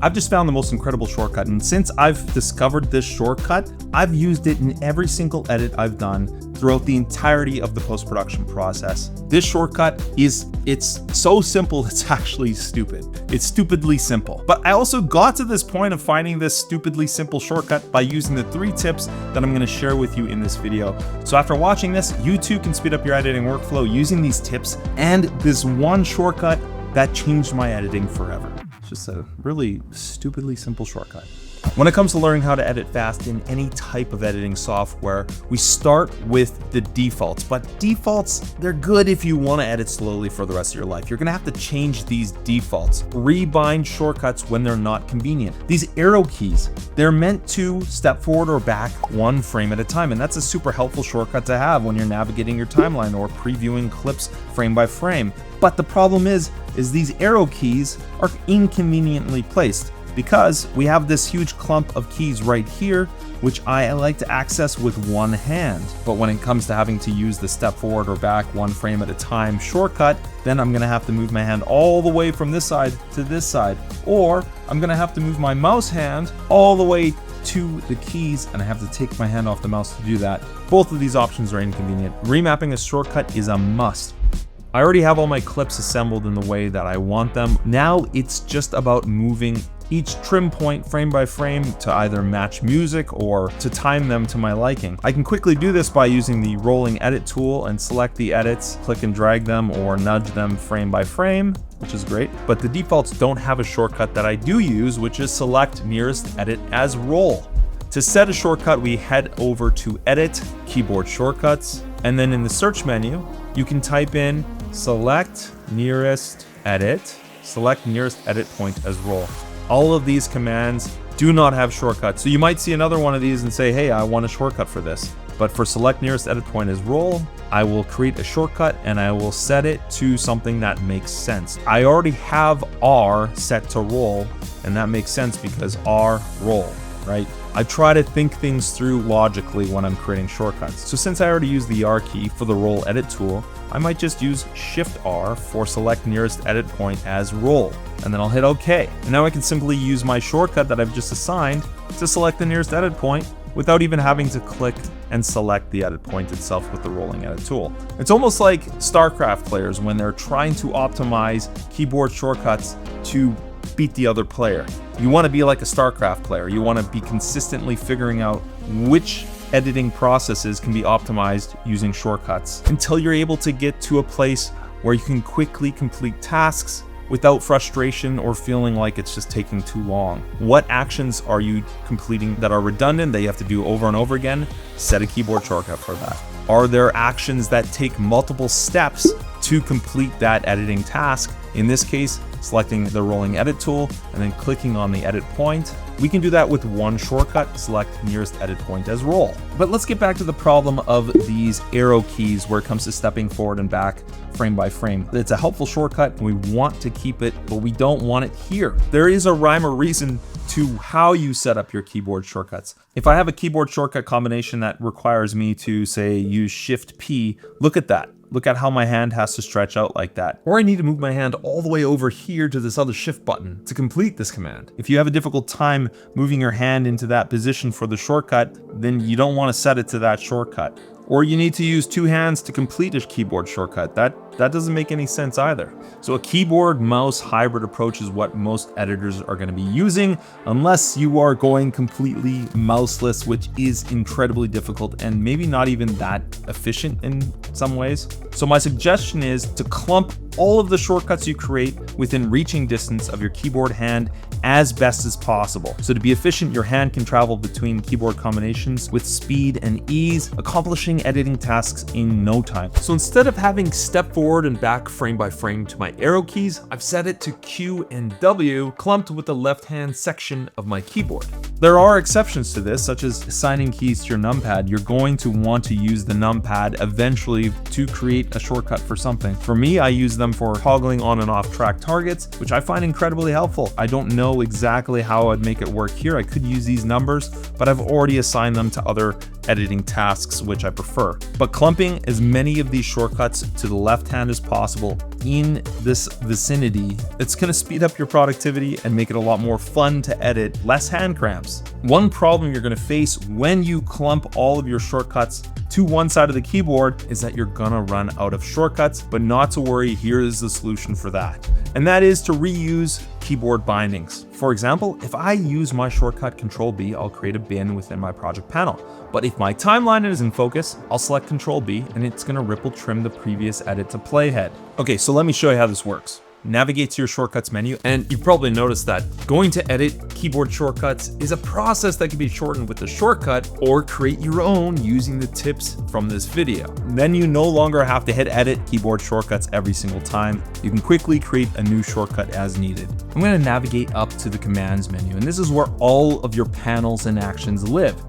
I've just found the most incredible shortcut, and since I've discovered this shortcut, I've used it in every single edit I've done throughout the entirety of the post-production process. This shortcut it's so simple, it's actually stupid. It's stupidly simple. But I also got to this point of finding this stupidly simple shortcut by using the 3 tips that I'm gonna share with you in this video. So after watching this, you too can speed up your editing workflow using these tips and this one shortcut that changed my editing forever. It's just a really stupidly simple shortcut. When it comes to learning how to edit fast in any type of editing software, we start with the defaults. But defaults, they're good if you want to edit slowly for the rest of your life. You're going to have to change these defaults. Rebind shortcuts when they're not convenient. These arrow keys, they're meant to step forward or back 1 frame at a time. And that's a super helpful shortcut to have when you're navigating your timeline or previewing clips frame by frame. But the problem is these arrow keys are inconveniently placed, because we have this huge clump of keys right here, which I like to access with one hand. But when it comes to having to use the step forward or back 1 frame at a time shortcut, then I'm gonna have to move my hand all the way from this side to this side, or I'm gonna have to move my mouse hand all the way to the keys, and I have to take my hand off the mouse to do that. Both of these options are inconvenient. Remapping a shortcut is a must. I already have all my clips assembled in the way that I want them. Now it's just about moving each trim point frame by frame to either match music or to time them to my liking. I can quickly do this by using the rolling edit tool and select the edits, click and drag them or nudge them frame by frame, which is great. But the defaults don't have a shortcut that I do use, which is select nearest edit as roll. To set a shortcut, we head over to Edit, Keyboard Shortcuts, and then in the search menu, you can type in select nearest edit point as roll. All of these commands do not have shortcuts. So you might see another one of these and say, hey, I want a shortcut for this. But for select nearest edit point as roll, I will create a shortcut and I will set it to something that makes sense. I already have R set to roll, and that makes sense because R roll, right? I try to think things through logically when I'm creating shortcuts. So since I already used the R key for the roll edit tool, I might just use Shift R for select nearest edit point as roll, and then I'll hit OK. And now I can simply use my shortcut that I've just assigned to select the nearest edit point without even having to click and select the edit point itself with the rolling edit tool. It's almost like StarCraft players when they're trying to optimize keyboard shortcuts to beat the other player. You want to be like a StarCraft player. You want to be consistently figuring out which editing processes can be optimized using shortcuts until you're able to get to a place where you can quickly complete tasks without frustration or feeling like it's just taking too long. What actions are you completing that are redundant that you have to do over and over again? Set a keyboard shortcut for that. Are there actions that take multiple steps to complete that editing task? In this case, selecting the rolling edit tool and then clicking on the edit point. We can do that with one shortcut, select nearest edit point as roll. But let's get back to the problem of these arrow keys where it comes to stepping forward and back frame by frame. It's a helpful shortcut and we want to keep it, but we don't want it here. There is a rhyme or reason to how you set up your keyboard shortcuts. If I have a keyboard shortcut combination that requires me to, say, use Shift P, look at that. Look at how my hand has to stretch out like that. Or I need to move my hand all the way over here to this other shift button to complete this command. If you have a difficult time moving your hand into that position for the shortcut, then you don't want to set it to that shortcut. Or you need to use 2 hands to complete a keyboard shortcut. That doesn't make any sense either. So a keyboard mouse hybrid approach is what most editors are going to be using, unless you are going completely mouseless, which is incredibly difficult and maybe not even that efficient in some ways. So my suggestion is to clump all of the shortcuts you create within reaching distance of your keyboard hand as best as possible. So to be efficient, your hand can travel between keyboard combinations with speed and ease, accomplishing editing tasks in no time. So instead of having step forward and back frame by frame to my arrow keys, I've set it to Q and W, clumped with the left-hand section of my keyboard. There are exceptions to this, such as assigning keys to your numpad. You're going to want to use the numpad eventually to create a shortcut for something. For me, I use them for toggling on and off track targets, which I find incredibly helpful. I don't know exactly how I'd make it work here. I could use these numbers, but I've already assigned them to other editing tasks, which I prefer. But clumping as many of these shortcuts to the left hand as possible in this vicinity, it's gonna speed up your productivity and make it a lot more fun to edit, less hand cramps. One problem you're gonna face when you clump all of your shortcuts to one side of the keyboard is that you're gonna run out of shortcuts, but not to worry, here is the solution for that. And that is to reuse keyboard bindings. For example, if I use my shortcut Control B, I'll create a bin within my project panel. But if my timeline is in focus, I'll select Control B and it's gonna ripple trim the previous edit to playhead. Okay, so let me show you how this works. Navigate to your shortcuts menu, and you've probably noticed that going to edit keyboard shortcuts is a process that can be shortened with the shortcut or create your own using the tips from this video. Then you no longer have to hit edit keyboard shortcuts every single time. You can quickly create a new shortcut as needed. I'm going to navigate up to the commands menu, and this is where all of your panels and actions live.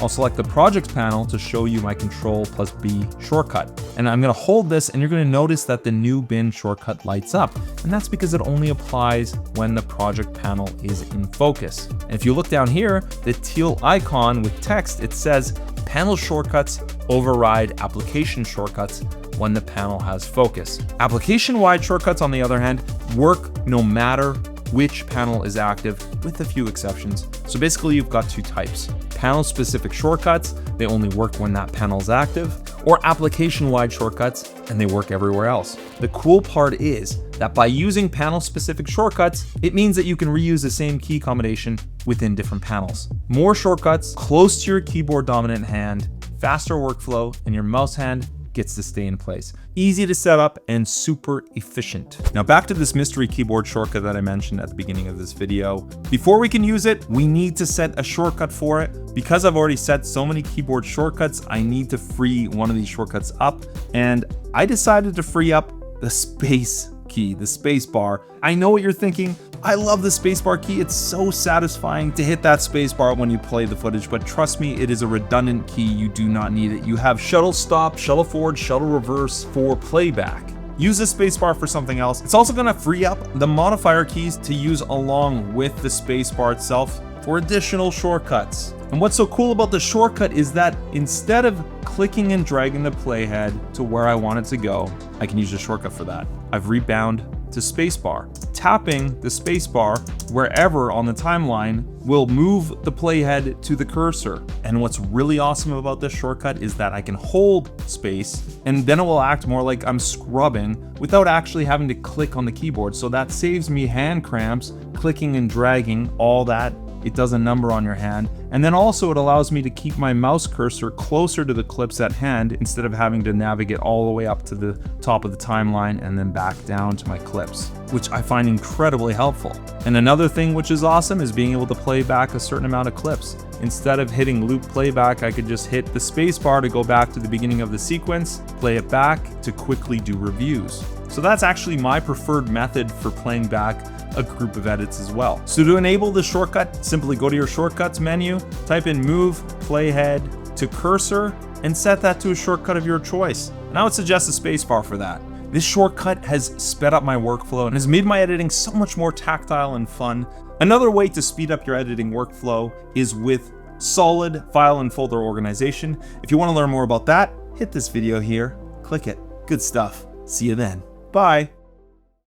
I'll select the projects panel to show you my Control+B shortcut. And I'm gonna hold this and you're gonna notice that the new bin shortcut lights up. And that's because it only applies when the project panel is in focus. And if you look down here, the teal icon with text, it says panel shortcuts override application shortcuts when the panel has focus. Application-wide shortcuts, on the other hand, work no matter which panel is active, with a few exceptions. So basically you've got two types. Panel-specific shortcuts, they only work when that panel is active, or application-wide shortcuts, and they work everywhere else. The cool part is that by using panel-specific shortcuts, it means that you can reuse the same key combination within different panels. More shortcuts close to your keyboard dominant hand, faster workflow, and your mouse hand gets to stay in place. Easy to set up and super efficient. Now back to this mystery keyboard shortcut that I mentioned at the beginning of this video. Before we can use it, we need to set a shortcut for it. Because I've already set so many keyboard shortcuts, I need to free one of these shortcuts up, and I decided to free up the space key, the space bar. I know what you're thinking. I love the spacebar key. It's so satisfying to hit that spacebar when you play the footage, but trust me, it is a redundant key. You do not need it. You have shuttle stop, shuttle forward, shuttle reverse for playback. Use the spacebar for something else. It's also gonna free up the modifier keys to use along with the spacebar itself for additional shortcuts. And what's so cool about the shortcut is that instead of clicking and dragging the playhead to where I want it to go, I can use a shortcut for that. I've rebound to spacebar. Tapping the spacebar wherever on the timeline will move the playhead to the cursor. And what's really awesome about this shortcut is that I can hold space and then it will act more like I'm scrubbing without actually having to click on the keyboard. So that saves me hand cramps, clicking and dragging, all that. It does a number on your hand. And then also it allows me to keep my mouse cursor closer to the clips at hand instead of having to navigate all the way up to the top of the timeline and then back down to my clips, which I find incredibly helpful. And another thing which is awesome is being able to play back a certain amount of clips. Instead of hitting loop playback, I could just hit the space bar to go back to the beginning of the sequence, play it back to quickly do reviews. So that's actually my preferred method for playing back a group of edits as well. So to enable the shortcut, simply go to your shortcuts menu, type in move playhead to cursor, and set that to a shortcut of your choice. And I would suggest a spacebar for that. This shortcut has sped up my workflow and has made my editing so much more tactile and fun. Another way to speed up your editing workflow is with solid file and folder organization. If you want to learn more about that, hit this video here, click it. Good stuff. See you then. Bye.